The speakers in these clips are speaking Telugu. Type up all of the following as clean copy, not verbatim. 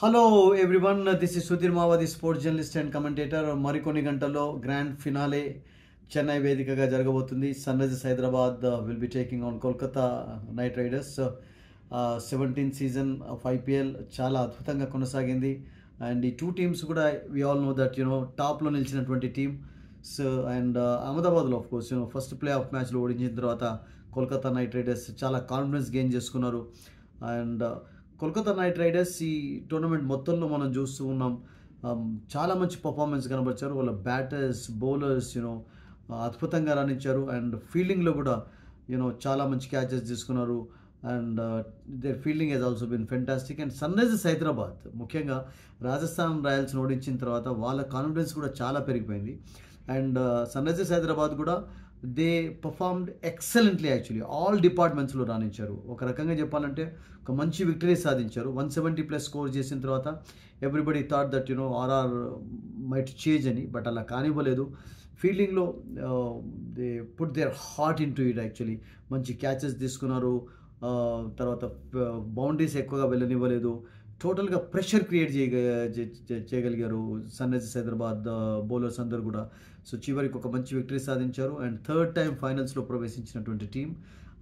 Hello everyone, this is Sudhir Mawadi, sports journalist and commentator. మరికొన్ని గంటల్లో గ్రాండ్ ఫినాలే చెన్నై వేదికగా జరగబోతుంది. Sunrisers Hyderabad will be taking on Kolkata Knight Riders. 17th season of IPL చాలా అద్భుతంగా కొనసాగింది. అండ్ ఈ టూ టీమ్స్ కూడా వి ఆల్ నో దట్ టాప్లో నిలిచినటువంటి టీమ్. సో అండ్ అహ్మదాబాద్లో of course first play of మ్యాచ్లో ఓడించిన తర్వాత కోల్కతా నైట్ రైడర్స్ చాలా కాన్ఫిడెన్స్ గెయిన్ చేసుకున్నారు. అండ్ కోల్కతా నైట్ రైడర్స్ ఈ టోర్నమెంట్ మొత్తంలో మనం చూస్తూ ఉన్నాం, చాలా మంచి పర్ఫార్మెన్స్ కనబరిచారు. వాళ్ళ బ్యాటర్స్ బౌలర్స్ అద్భుతంగా రాణించారు. అండ్ ఫీల్డింగ్లో కూడా చాలా మంచి క్యాచెస్ తీసుకున్నారు. And their fielding has also been fantastic. And Sunrisers Hyderabad ముఖ్యంగా రాజస్థాన్ రాయల్స్ని ఓడించిన తర్వాత వాళ్ళ కాన్ఫిడెన్స్ కూడా చాలా పెరిగిపోయింది. అండ్ సన్ రైజర్స్ హైదరాబాద్ కూడా they performed excellently. Actually all డిపార్ట్మెంట్స్లో రాణించారు. ఒక రకంగా చెప్పాలంటే ఒక మంచి విక్టరీ సాధించారు. 170+ స్కోర్ చేసిన తర్వాత everybody thought that RR might change అని, బట్ అలా కానివ్వలేదు. ఫీల్డింగ్లో they put their heart into it. Actually మంచి క్యాచెస్ తీసుకున్నారు. తర్వాత బౌండరీస్ ఎక్కువగా వెళ్ళనివ్వలేదు. టోటల్గా ప్రెషర్ క్రియేట్ చేయగలిగారు సన్ రైజర్స్ హైదరాబాద్ బౌలర్స్ అందరూ కూడా. సో చివరికి ఒక మంచి విక్టరీ సాధించారు. అండ్ థర్డ్ టైం ఫైనల్స్లో ప్రవేశించినటువంటి టీం.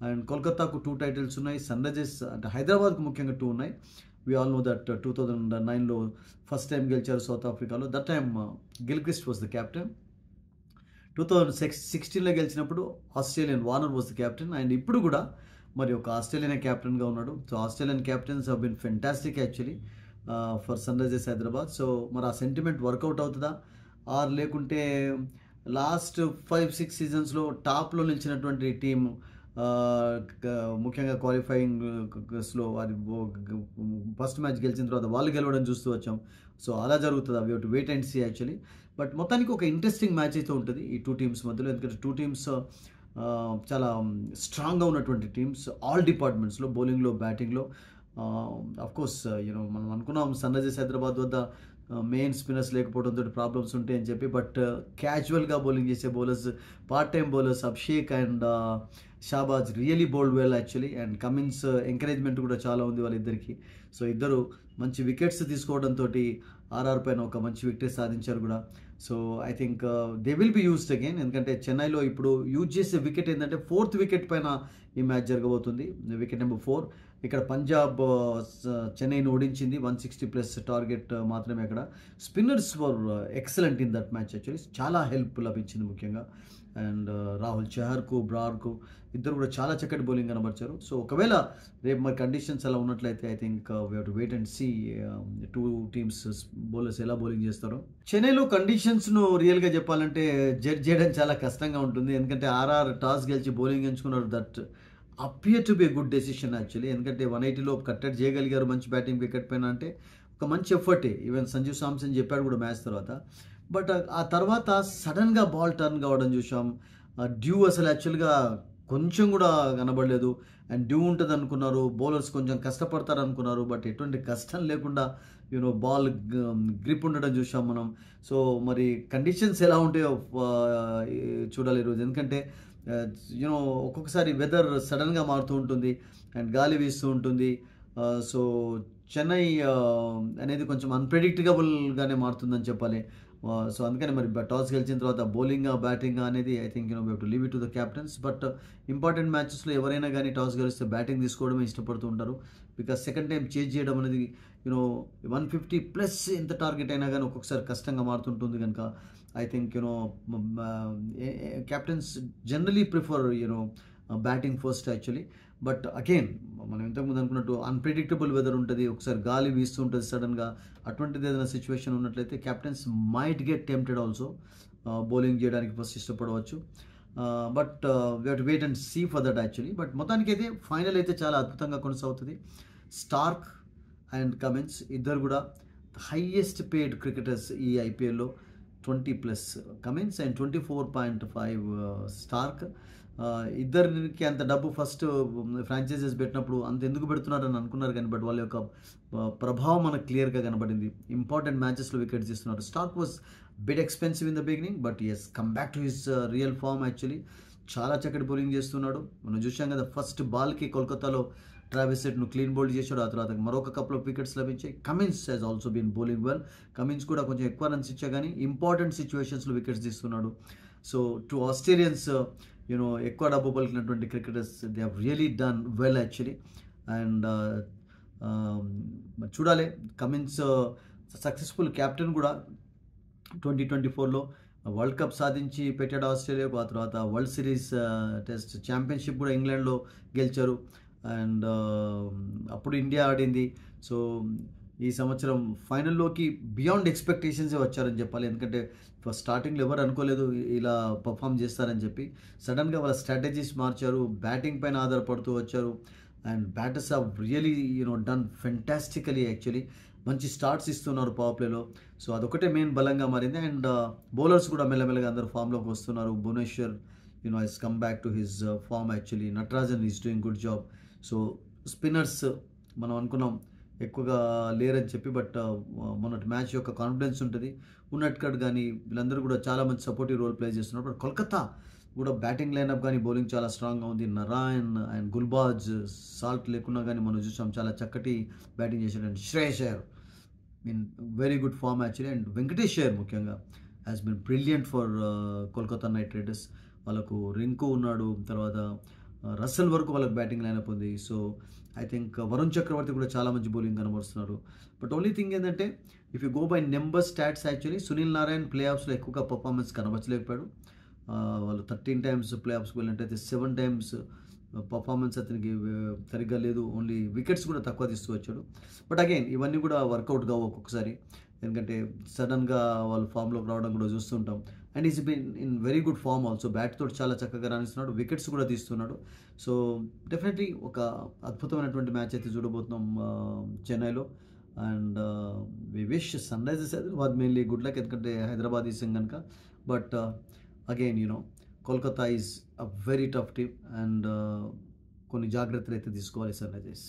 అండ్ కోల్కతాకు 2 టైటిల్స్ ఉన్నాయి. సన్ రైజర్స్ అంటే హైదరాబాద్కు ముఖ్యంగా 2 ఉన్నాయి. వి ఆల్ నో దట్ 2009లో ఫస్ట్ టైం గెలిచారు సౌత్ ఆఫ్రికాలో. That time Gilchrist was the captain. 2016లో గెలిచినప్పుడు Australian Warner was the captain. And ఇప్పుడు కూడా మరి ఒక ఆస్ట్రేలియన్ క్యాప్టెన్గా ఉన్నాడు. So Australian captains have been fantastic actually for Sunrisers Hyderabad. So మరి ఆ సెంటిమెంట్ వర్కౌట్ అవుతుందా ఆర్ లేకుంటే లాస్ట్ 5-6 సీజన్స్లో టాప్లో నిలిచినటువంటి టీం ముఖ్యంగా క్వాలిఫైయింగ్స్లో అది ఫస్ట్ మ్యాచ్ గెలిచిన తర్వాత వాళ్ళు గెలవడం చూస్తూ వచ్చాం. సో అలా జరుగుతుంది. Have to wait and see actually. But మొత్తానికి ఒక ఇంట్రెస్టింగ్ మ్యాచ్ అయితే ఉంటుంది ఈ 2 టీమ్స్ మధ్యలో. ఎందుకంటే 2 టీమ్స్ చాలా స్ట్రాంగ్గా ఉన్నటువంటి టీమ్స్ ఆల్ డిపార్ట్మెంట్స్లో, బౌలింగ్లో, బ్యాటింగ్లో. అఫ్కోర్స్ మనం అనుకున్నాం సన్ రైజర్స్ హైదరాబాద్ వద్ద మెయిన్ స్పిన్నర్స్ లేకపోవడంతో ప్రాబ్లమ్స్ ఉంటాయని చెప్పి, బట్ క్యాజువల్గా బౌలింగ్ చేసే bowlers, part time bowlers Abhishek and Shahbaz really bowled well actually. And Cummins encouragement కూడా చాలా ఉంది వాళ్ళిద్దరికి. సో ఇద్దరు మంచి వికెట్స్ తీసుకోవడంతో ఆర్ఆర్ పైన ఒక మంచి వికెట్ సాధించారు కూడా. So I think they will be used again. ఎందుకంటే చెన్నైలో ఇప్పుడు యూజ్ చేసే వికెట్ ఏంటంటే 4th వికెట్ పైన ఈ మ్యాచ్ జరగబోతుంది. Wicket number 4. ఇక్కడ పంజాబ్ చెన్నైని ఓడించింది. 160+ టార్గెట్ మాత్రమే. అక్కడ spinners were excellent in that match actually. చాలా హెల్ప్ లభించింది ముఖ్యంగా. అండ్ రాహుల్ చహర్కు, బ్రార్కు ఇద్దరు కూడా చాలా చక్కటి బౌలింగ్ కనబరిచారు. సో ఒకవేళ రేపు మరి కండిషన్స్ అలా ఉన్నట్లయితే I think we have to wait and see 2 teams bowlers ఎలా బౌలింగ్ చేస్తారో. చెన్నైలో కండిషన్స్ను రియల్గా చెప్పాలంటే జడ్జ్ చేయడం చాలా కష్టంగా ఉంటుంది. ఎందుకంటే ఆర్ఆర్ టాస్ గెలిచి బౌలింగ్ ఎంచుకున్నారు. That appear to be good decision actually. ఎందుకంటే 180లో కట్టడి చేయగలిగారు మంచి బ్యాటింగ్ వికెట్ పైన. అంటే ఒక మంచి ఎఫర్టే. ఈవెన్ సంజు సామ్సన్ చెప్పాడు కూడా మ్యాచ్ తర్వాత. బట్ ఆ తర్వాత సడన్గా బాల్ టర్న్ కావడం చూసాం. డ్యూ అసలు యాక్చువల్గా కొంచెం కూడా కనబడలేదు. అండ్ డ్యూ ఉంటుంది అనుకున్నారు, బౌలర్స్ కొంచెం కష్టపడతారు అనుకున్నారు. బట్ ఎటువంటి కష్టం లేకుండా బాల్ గ్రిప్ ఉండడం చూసాం మనం. సో మరి కండిషన్స్ ఎలా ఉంటాయో చూడాలి ఈరోజు. ఎందుకంటే ఒక్కొక్కసారి వెదర్ సడన్గా మారుతూ ఉంటుంది అండ్ గాలి వీస్తూ ఉంటుంది. సో చెన్నై అనేది కొంచెం అన్ప్రెడిక్టబుల్గానే మారుతుందని చెప్పాలి. సో అందుకని మరి టాస్ గెలిచిన తర్వాత బౌలింగ్ బ్యాటింగ్ అనేది I think we have to leave it to the captains. But important మ్యాచెస్లో ఎవరైనా కానీ టాస్ గెలిస్తే బ్యాటింగ్ తీసుకోవడమే ఇష్టపడుతూ ఉంటారు. బికాస్ సెకండ్ టైం చేంజ్ చేయడం అనేది 150+ ఎంత టార్గెట్ అయినా కానీ ఒక్కొక్కసారి కష్టంగా మారుతుంటుంది. కనుక I think captains generally prefer batting first actually. But again మనం ఇంతకుముందు అనుకున్నట్టు అన్ప్రెడిక్టబుల్ వెదర్ ఉంటుంది. ఒకసారి గాలి వీస్తూ ఉంటుంది సడన్గా. అటువంటిది ఏదైనా సిచ్యువేషన్ ఉన్నట్లయితే captains might get tempted also. Bowling చేయడానికి ఫస్ట్ ఇష్టపడవచ్చు. But we have to wait and see for that actually. But మొత్తానికి అయితే ఫైనల్ అయితే చాలా అద్భుతంగా కొనసాగుతుంది. స్టార్క్ అండ్ కమిన్స్ ఇద్దరు కూడా హైయెస్ట్ పేడ్ క్రికెటర్స్ ఈ ఐపీఎల్లో. 20+ కమిన్స్ అండ్ 24.5 స్టార్క్. ఇద్దరికి అంత డబ్బు ఫస్ట్ ఫ్రాంచైజెస్ పెట్టినప్పుడు అంత ఎందుకు పెడుతున్నారని అనుకున్నారు కానీ, బట్ వాళ్ళ యొక్క ప్రభావం మనకు క్లియర్గా కనబడింది. ఇంపార్టెంట్ మ్యాచెస్లో వికెట్స్ ఇస్తున్నారు. Starc was bit expensive in the beginning, but has come back to his real form actually. చాలా చక్కటి బౌలింగ్ చేస్తున్నాడు. మనం చూసాం కదా ఫస్ట్ బాల్కి కోల్కతాలో ట్రావిస్ హెడ్ను క్లీన్ బౌల్డ్ చేశాడు. ఆ తర్వాత మరొక కపుల్ ఆఫ్ వికెట్స్ లభించాయి. Cummins has also been bowling well. Cummins కూడా కొంచెం ఎక్కువ రన్స్ ఇచ్చా కానీ ఇంపార్టెంట్ సిచ్యువేషన్స్లో వికెట్స్ తీస్తున్నాడు. సో టు ఆస్ట్రేలియన్స్ ఎక్కువ డబ్బు పలికినటువంటి cricketers they have really done well actually. And చూడాలి, కమిన్స్ సక్సెస్ఫుల్ క్యాప్టెన్ కూడా 2024లో వరల్డ్ కప్ సాధించి పెట్టాడు ఆస్ట్రేలియాకు. ఆ తర్వాత వరల్డ్ సిరీస్ టెస్ట్ ఛాంపియన్షిప్ కూడా ఇంగ్లాండ్లో గెలిచారు. అండ్ అప్పుడు ఇండియా ఆడింది. సో ఈ సంవత్సరం ఫైనల్లోకి బియాండ్ ఎక్స్పెక్టేషన్సే వచ్చారని చెప్పాలి. ఎందుకంటే స్టార్టింగ్లో ఎవరు అనుకోలేదు ఇలా పర్ఫామ్ చేస్తారని చెప్పి. సడన్గా వాళ్ళ స్ట్రాటజీస్ మార్చారు, బ్యాటింగ్ పైన ఆధారపడుతూ వచ్చారు. And batters have really done fantastically actually. మంచి స్టార్ట్స్ ఇస్తున్నారు పవర్ ప్లేలో. సో అదొకటే మెయిన్ బలంగా మారింది. అండ్ బౌలర్స్ కూడా మెల్లమెల్లగా అందరూ ఫామ్లోకి వస్తున్నారు. Bhuvneshwar has come back to his form actually. Natarajan is doing good job. So spinners మనం అనుకున్నాం ఎక్కువగా లేరని చెప్పి, బట్ మొన్నటి మ్యాచ్ యొక్క కాన్ఫిడెన్స్ ఉంటుంది. ఉన్నట్కట్ కానీ వీళ్ళందరూ కూడా చాలా మంచి సపోర్టివ్ రోల్ ప్లే చేస్తున్నారు. బట్ కోల్కతా కూడా బ్యాటింగ్ లైనప్ కానీ బౌలింగ్ చాలా స్ట్రాంగ్గా ఉంది. నరాయణ్ అండ్ గుల్బాజ్ సాల్ట్ లేకున్నా కానీ మనం చూసాం చాలా చక్కటి బ్యాటింగ్ చేశాడు. And Shreyas Iyer very good form actually. And Venkatesh Iyer ముఖ్యంగా has been brilliant for Kolkata Knight Riders. వాళ్ళకు రింకు ఉన్నాడు, తర్వాత రసల్ వరకు వాళ్ళకి బ్యాటింగ్ లైనప్ ఉంది. So I think Varun Chakravarthy కూడా చాలా మంచి బౌలింగ్ కనబరుస్తున్నారు. బట్ ఓన్లీ థింగ్ ఏంటంటే if you go by number stats actually Sunil Narine ప్లే ఆఫ్స్లో ఎక్కువగా పర్ఫార్మెన్స్ కనబరచలేకపోయాడు. వాళ్ళు 13 times ప్లే ఆఫ్స్కి వెళ్ళినట్టయితే 7 times పర్ఫార్మెన్స్ అతనికి సరిగ్గా లేదు. ఓన్లీ వికెట్స్ కూడా తక్కువ తీస్తూ వచ్చాడు. బట్ అగైన్ ఇవన్నీ కూడా వర్కౌట్ కావు ఒక్కొక్కసారి, ఎందుకంటే సడన్గా వాళ్ళు ఫామ్లోకి రావడం కూడా చూస్తుంటాం. And is been in very good form also. Bat తోటి చాలా చక్కగా రాణిస్తున్నాడు, వికెట్స్ కూడా తీస్తున్నాడు. సో డెఫినెట్లీ ఒక అద్భుతమైనటువంటి మ్యాచ్ అయితే చూడబోతున్నాం చెన్నైలో. And we wish Sunrisers Hyderabad mainly good luck, ఎందుకంటే హైదరాబాద్ ఈస్ కనుక. But again Kolkata is a very tough team. And కొన్ని జాగ్రత్తలు అయితే తీసుకోవాలి సన్ రైజర్స్.